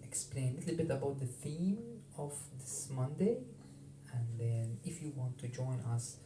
explain a little bit about the theme of this Monday, and then if you want to join us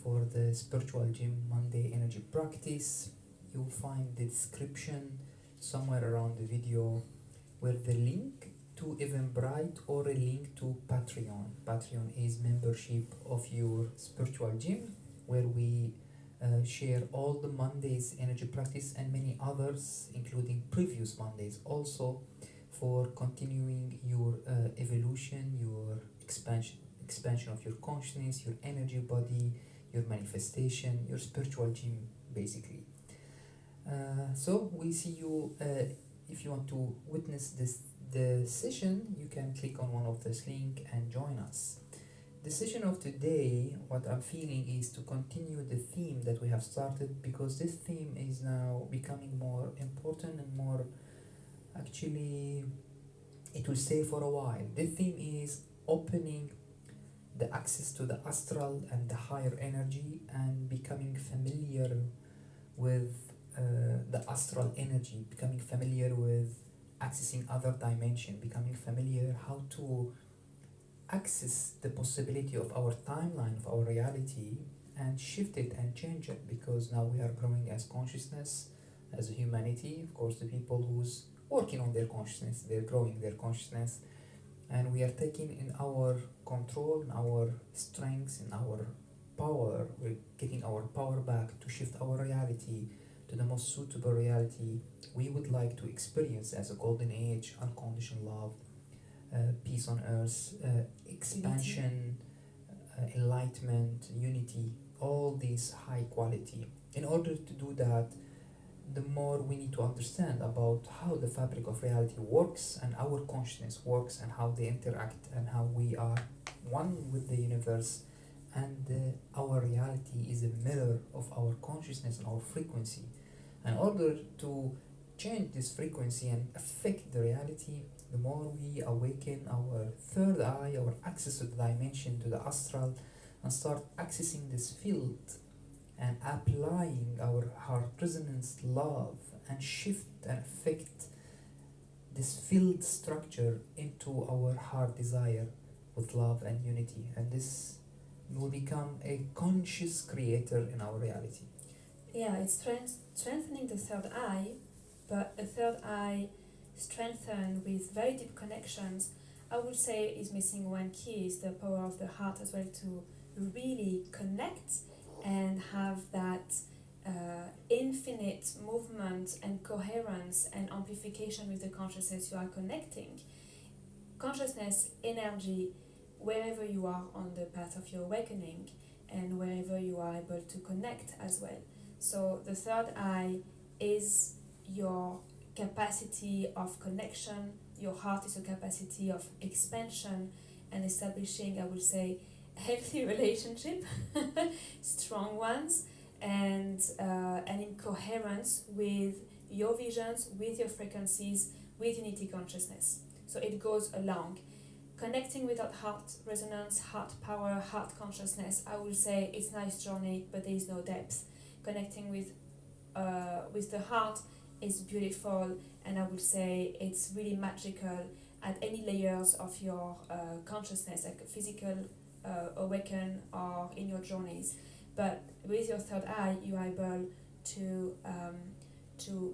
for the Spiritual Gym Monday Energy Practice, you'll find the description somewhere around the video with the link to Eventbrite or a link to Patreon. Patreon is membership of your spiritual gym, where we share all the Mondays energy practice and many others, including previous Mondays, also for continuing your evolution, your expansion of your consciousness, your energy body, your manifestation, your spiritual gym, basically. So we see you. If you want to witness the session, you can click on one of this link and join us. The session of today, what I'm feeling is to continue the theme that we have started, because this theme is now becoming more important and more, actually, it will stay for a while. The theme is opening the access to the astral and the higher energy, and becoming familiar with the astral energy, becoming familiar with accessing other dimension, becoming familiar how to access the possibility of our timeline, of our reality, and shift it and change it, because now we are growing as consciousness, as a humanity. Of course, the people who's working on their consciousness, they're growing their consciousness, and we are taking in our control, in our strengths, in our power. We're getting our power back to shift our reality to the most suitable reality we would like to experience as a golden age, unconditional love, peace on earth, expansion, enlightenment, unity, all these high quality. In order to do that, the more we need to understand about how the fabric of reality works, and our consciousness works, and how they interact, and how we are one with the universe, and our reality is a mirror of our consciousness and our frequency. In order to change this frequency and affect the reality, the more we awaken our third eye, our access to the dimension, to the astral, and start accessing this field and applying our heart resonance love, and shift and affect this field structure into our heart desire with love and unity, and this will become a conscious creator in our reality. Yeah, it's strengthening the third eye, but a third eye strengthened with very deep connections, I would say, is missing one key, is the power of the heart as well, to really connect and have that infinite movement and coherence and amplification with the consciousness you are connecting. Consciousness, energy, wherever you are on the path of your awakening, and wherever you are able to connect as well. So the third eye is your capacity of connection. Your heart is a capacity of expansion and establishing, I would say, healthy relationship, strong ones, and in coherence with your visions, with your frequencies, with unity consciousness. So it goes along. Connecting with that heart resonance, heart power, heart consciousness, I would say it's a nice journey, but there is no depth. Connecting with the heart is beautiful, and I would say it's really magical at any layers of your consciousness, like physical awaken or in your journeys. But with your third eye, you are able to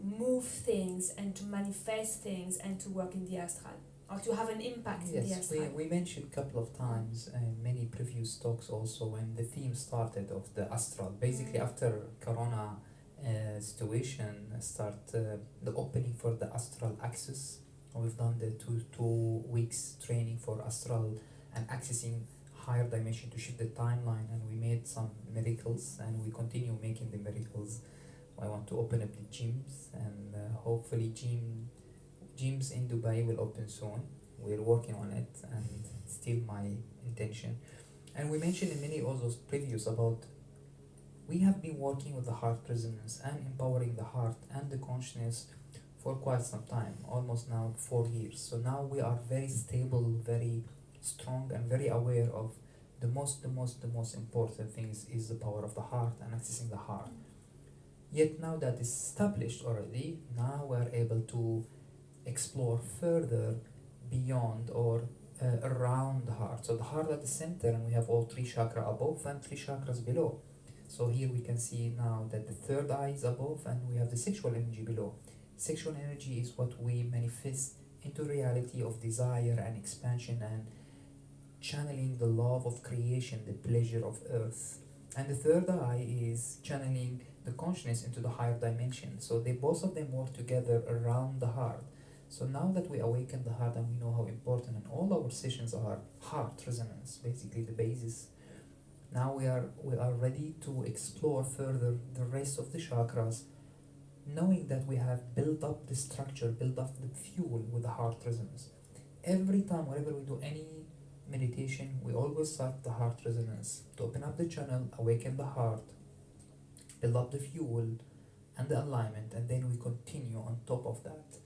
move things and to manifest things and to work in the astral, or to have an impact in the astral. Yes, we mentioned a couple of times in many previous talks also, when the theme started of the astral. Basically, after Corona situation, start the opening for the astral access. We've done the two weeks training for astral and accessing higher dimension to shift the timeline, and we made some miracles, and we continue making the miracles. I want to open up the gyms, and hopefully gyms in Dubai will open soon. We're working on it, and it's still my intention. And we mentioned in many of those previews about we have been working with the heart resonance and empowering the heart and the consciousness for quite some time, almost now 4 years. So now we are very stable, very strong, and very aware of the most important things is the power of the heart and accessing the heart. Yet now that is established already, now we are able to explore further beyond or around the heart. So the heart at the center, and we have all three chakras above and three chakras below. So here we can see now that the third eye is above and we have the sexual energy below. Sexual energy is what we manifest into reality of desire and expansion and channeling the love of creation, the pleasure of earth. And the third eye is channeling the consciousness into the higher dimension. So they both of them work together around the heart. So now that we awaken the heart and we know how important, and all our sessions are heart resonance, basically the basis. Now we are ready to explore further the rest of the chakras, knowing that we have built up the structure, built up the fuel with the heart resonance. Every time, whenever we do any meditation, we always start the heart resonance to open up the channel, awaken the heart, build up the fuel and the alignment, and then we continue on top of that.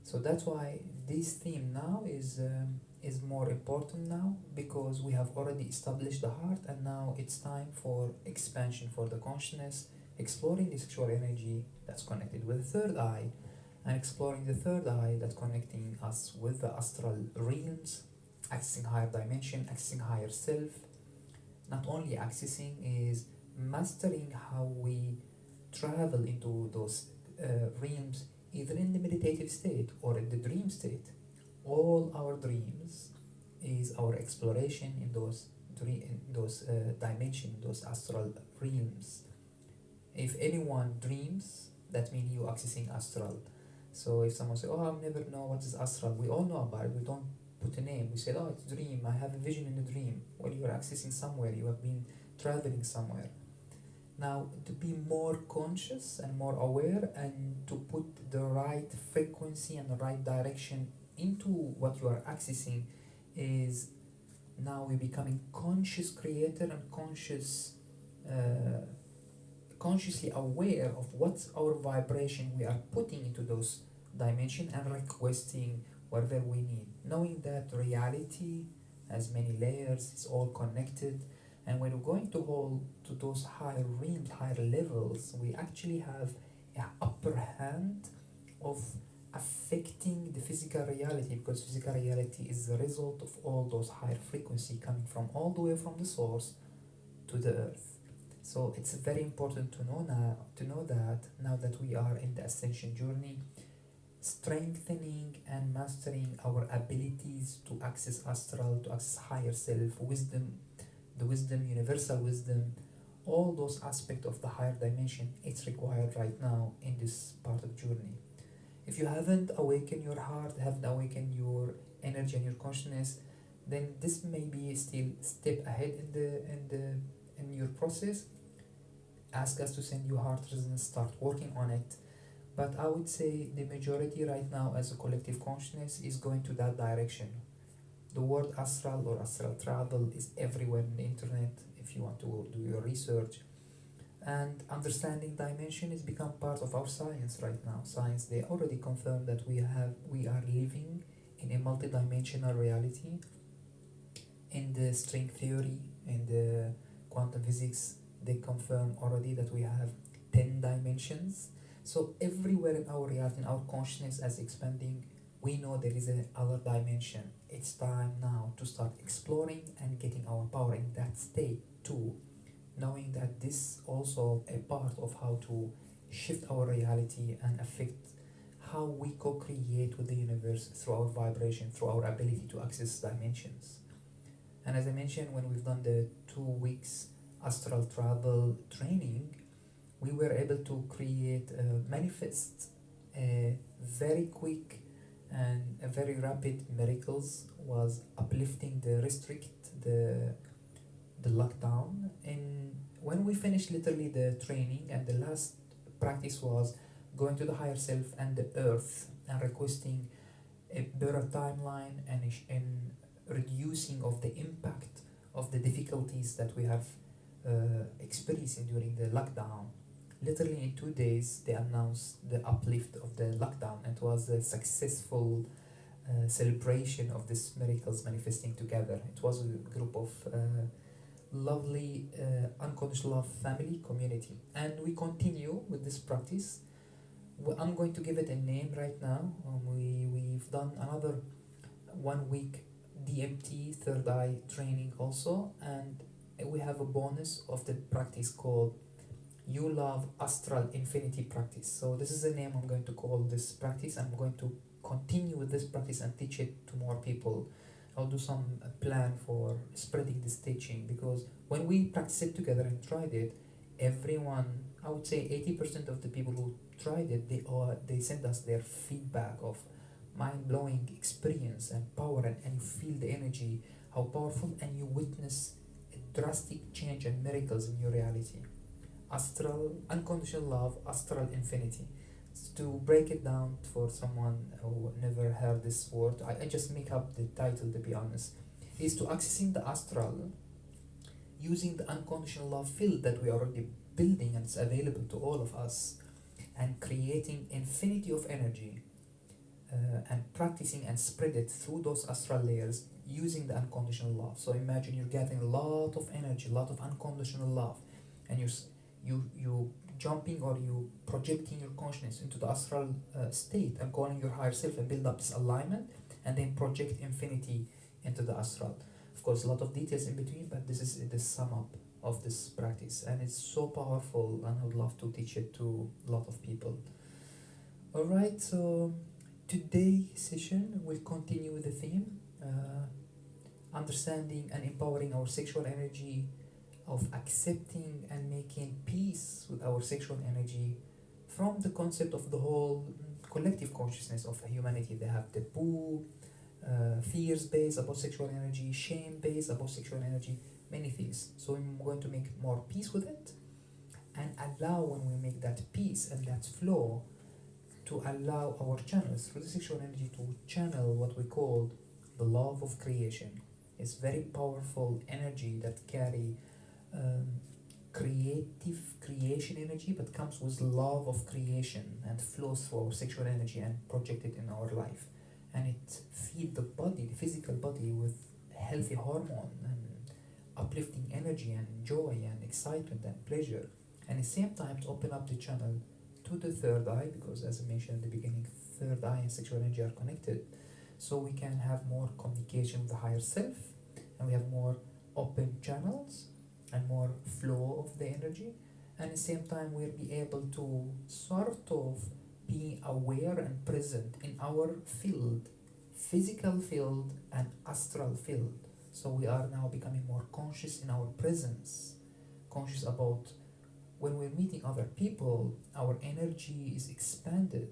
So that's why this theme now is more important now, because we have already established the heart, and now it's time for expansion for the consciousness, exploring the sexual energy that's connected with the third eye, and exploring the third eye that's connecting us with the astral realms, accessing higher dimension, accessing higher self. Not only accessing, is mastering how we travel into those realms, either in the meditative state or in the dream state. All our dreams is our exploration in those dimensions, those astral realms. If anyone dreams, that means you accessing astral. So if someone say, "Oh, I'll never know what is astral," we all know about it. We don't put a name. We say, "Oh, it's dream. I have a vision in a dream." Well, you are accessing somewhere. You have been traveling somewhere. Now, to be more conscious and more aware, and to put the right frequency and the right direction into what you are accessing, is now we're becoming conscious creator and consciously aware of what's our vibration we are putting into those dimensions, and requesting whatever we need, knowing that reality has many layers, it's all connected. And when we're going to hold to those higher realms, higher levels, we actually have an upper hand of affecting the physical reality, because physical reality is the result of all those higher frequency coming from all the way from the source to the earth. So it's very important to know that now that we are in the ascension journey, strengthening and mastering our abilities to access astral, to access higher self, wisdom, the wisdom, universal wisdom, all those aspects of the higher dimension, it's required right now in this part of journey. If you haven't awakened your heart, haven't awakened your energy and your consciousness, then this may be still step ahead in your process. Ask us to send you heart resonance, start working on it. But I would say the majority right now as a collective consciousness is going to that direction. The word astral or astral travel is everywhere in the internet if you want to do your research. And understanding dimension has become part of our science right now. Science, they already confirmed that we are living in a multidimensional reality. In the string theory, in the quantum physics, they confirm already that we have 10 dimensions. So everywhere in our reality, in our consciousness as expanding, we know there is another dimension. It's time now to start exploring and getting our power in that state too, knowing that this also a part of how to shift our reality and affect how we co-create with the universe through our vibration, through our ability to access dimensions. And as I mentioned, when we've done the 2 weeks astral travel training, we were able to create, manifest a very quick and a very rapid miracles, was uplifting the lockdown. And when we finished literally the training, and the last practice was going to the higher self and the earth and requesting a better timeline and reducing of the impact of the difficulties that we have experiencing during the lockdown. Literally in 2 days they announced the uplift of the lockdown. It was a successful celebration of these miracles manifesting together. It was a group of lovely unconditional love family community, and we continue with this practice. I'm going to give it a name right now. We've done another 1 week DMT third eye training also, and we have a bonus of the practice called ULove Astral Infinity Practice. So this is the name I'm going to call this practice. I'm going to continue with this practice and teach it to more people. I'll do some plan for spreading this teaching, because when we practice it together and tried it, everyone, I would say 80% of the people who tried it, they send us their feedback of mind-blowing experience and power, and you feel the energy, how powerful, and you witness a drastic change and miracles in your reality. Astral, unconditional love, astral infinity. To break it down for someone who never heard this word, I just make up the title to be honest, is to accessing the astral using the unconditional love field that we are already building and it's available to all of us, and creating infinity of energy, and practicing and spread it through those astral layers using the unconditional love. So imagine you're getting a lot of energy, a lot of unconditional love, and you jumping or you projecting your consciousness into the astral state and calling your higher self and build up this alignment, and then project infinity into the astral. Of course, a lot of details in between, but this is the sum up of this practice, and it's so powerful, and I would love to teach it to a lot of people. All right, so today's session will continue with the theme understanding and empowering our sexual energy, of accepting and making peace with our sexual energy, from the concept of the whole collective consciousness of humanity. They have taboo, fears based about sexual energy, shame based about sexual energy, many things. So I'm going to make more peace with it, and allow, when we make that peace and that flow, to allow our channels through the sexual energy to channel what we call the love of creation. It's very powerful energy that carry creative creation energy, but comes with love of creation and flows through our sexual energy and project it in our life, and it feed the body, the physical body, with healthy hormone and uplifting energy and joy and excitement and pleasure, and at the same time to open up the channel to the third eye, because as I mentioned in the beginning, third eye and sexual energy are connected, so we can have more communication with the higher self, and we have more open channels and more flow of the energy, and at the same time we'll be able to sort of be aware and present in our field, physical field and astral field. So we are now becoming more conscious in our presence, conscious about when we're meeting other people, our energy is expanded,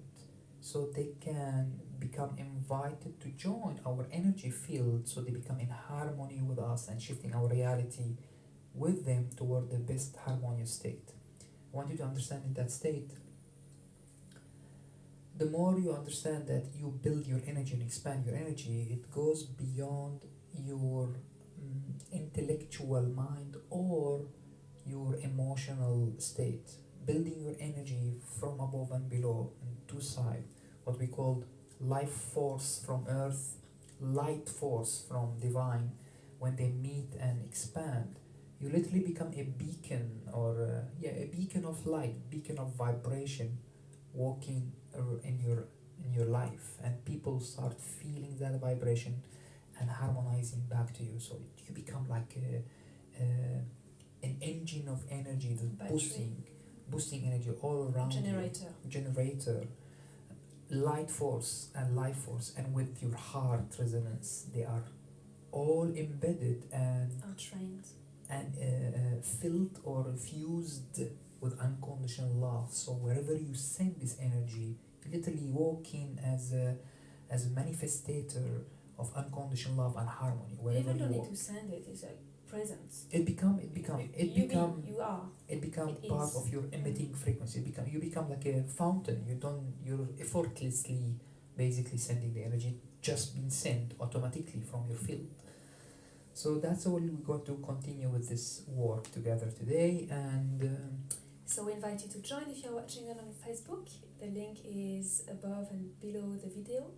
so they can become invited to join our energy field, so they become in harmony with us and shifting our reality with them toward the best harmonious state. I want you to understand in that state, the more you understand that you build your energy and expand your energy, it goes beyond your intellectual mind or your emotional state. Building your energy from above and below, and two sides, what we call life force from earth, light force from divine, when they meet and expand, you literally become a beacon, or a beacon of light, beacon of vibration, walking in your life, and people start feeling that vibration and harmonizing back to you. So you become like an engine of energy, boosting energy all around generator, light force and life force, and with your heart resonance, they are all embedded and trained and filled or fused with unconditional love. So wherever you send this energy, you literally walk in as a manifestator of unconditional love and harmony. Wherever you don't walk, need to send it. It's like presence. it become part is. of your emitting frequency. You become like a fountain. You're effortlessly basically sending the energy, just being sent automatically from your field. So that's all we're going to continue with this work together today, and so we invite you to join if you're watching it on Facebook. The link is above and below the video,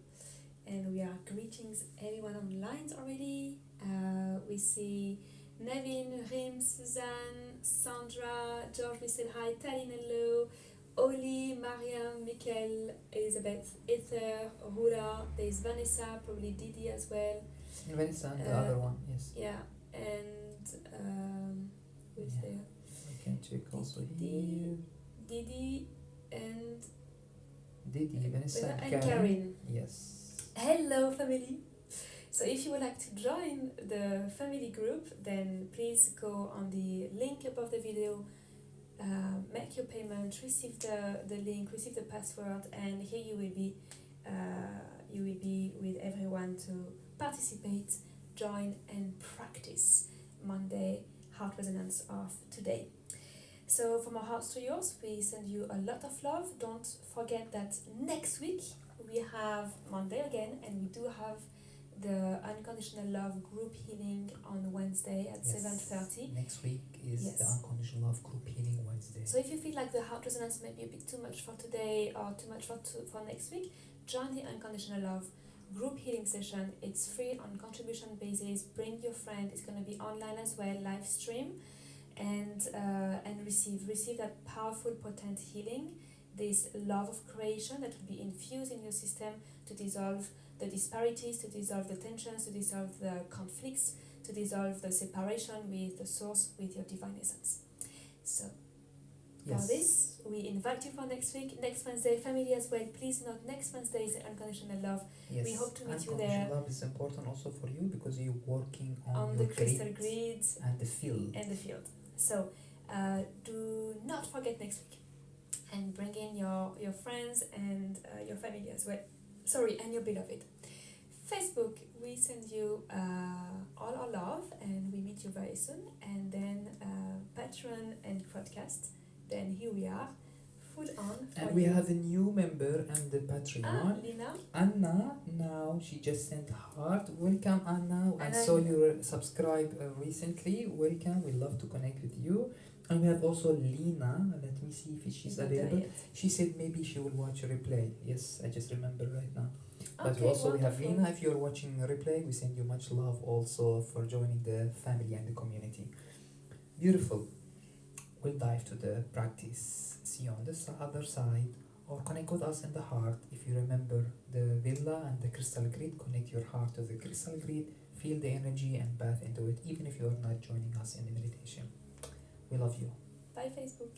and we are greetings everyone online already. We see Nevin, Rim, Suzanne, Sandra, George, we said hi, Talin, hello. Oli, Mariam, Mikkel, Elizabeth, Ether, Rula. There's Vanessa, probably Didi as well. And Vanessa and the other one, yes. Yeah, and who's Yeah. there? I can check also Didi, here. Didi, and Didi, Vanessa, and Karen. Yes. Hello, family. So if you would like to join the family group, then please go on the link above the video, make your payment, receive the link, receive the password, and here you will be with everyone to participate, join, and practice Monday heart resonance of today. So from our hearts to yours, we send you a lot of love. Don't forget that next week we have Monday again, and we do have the Unconditional Love group healing on Wednesday at 7:30. Next week is Yes. the Unconditional Love group healing Wednesday. So if you feel like the heart resonance may be a bit too much for today or too much for next week, join the Unconditional Love group healing session. It's free on contribution basis. Bring your friend. It's going to be online as well, live stream, and receive that powerful, potent healing. This love of creation that will be infused in your system to dissolve the disparities, to dissolve the tensions, to dissolve the conflicts, to dissolve the separation with the source, with your divine essence. So for this, we invite you for next week, next Wednesday, family as well. Please note, next Wednesday is Unconditional Love. Yes. We hope to meet you Unconditional there. love is important also for you because you're working on The your crystal grid grids and the field. and the field. So do not forget next week, and bring in your friends and your family as well. Sorry, and your beloved. Facebook, we send you all our love, and we meet you very soon. And then Patreon and podcast. Then here we are, full on. And we have a new member and the Patreon. Lina. Anna, now she just sent heart. Welcome, Anna. I Anna. saw you subscribe recently. Welcome. We love to connect with you. And we have also Lina. Let me see if she's Not there available. yet. She said maybe she will watch a replay. Yes, I just remember right now. But Okay, also we have wonderful. Lina. If you're watching a replay, we send you much love also for joining the family and the community. Beautiful. We'll dive to the practice. See you on the other side, or connect with us in the heart. If you remember the villa and the crystal grid, connect your heart to the crystal grid, feel the energy and bath into it, even if you are not joining us in the meditation. We love you. Bye, Facebook.